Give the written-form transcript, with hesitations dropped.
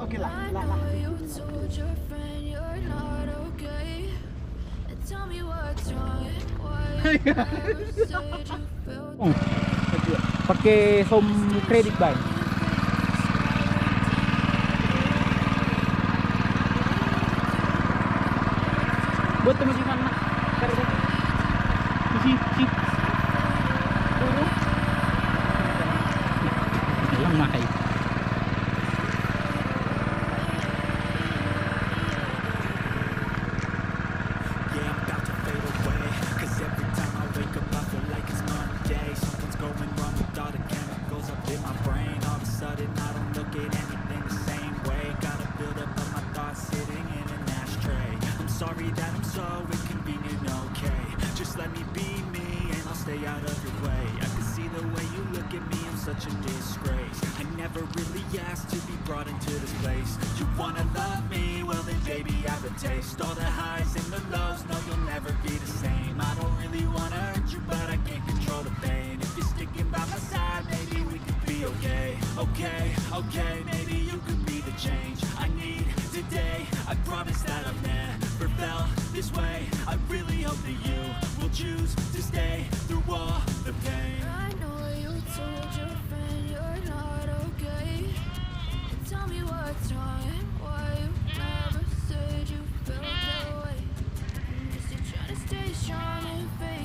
Okay lang, I la. know you told your friend you're not okay. And tell me what's wrong and why you never said you felt Oh, that way. pakai home Stay credit strong ba? and face Buat mo si Mama. Pero si puro lang makay. Yeah, I'm about to fade away. Cause every time I wake up, I feel like it's Monday. Something's going wrong with all the chemicals up in my brain. All of a sudden, I don't look at anything the same way. Gotta build up of my thoughts sitting in an ashtray. I'm sorry that I'm so inconvenient, okay. Just let me be me and I'll stay out of your way. I can see the way you look at me, I'm such a disgrace. I never really asked to be brought into this place. You wanna love me? Well then baby, I have a taste. All the highs and the lows, no you'll never be the same. I don't really wanna hurt you, but I can't control the pain. If you're sticking by my side, maybe we could be okay. Okay, maybe you could be the change I need today. I promise that I've never felt this way. I really hope that you will choose to stay through all the pain. I know you told your friend you're not okay. And tell me what's wrong and why you never said you felt that way. I'm just trying to stay strong and face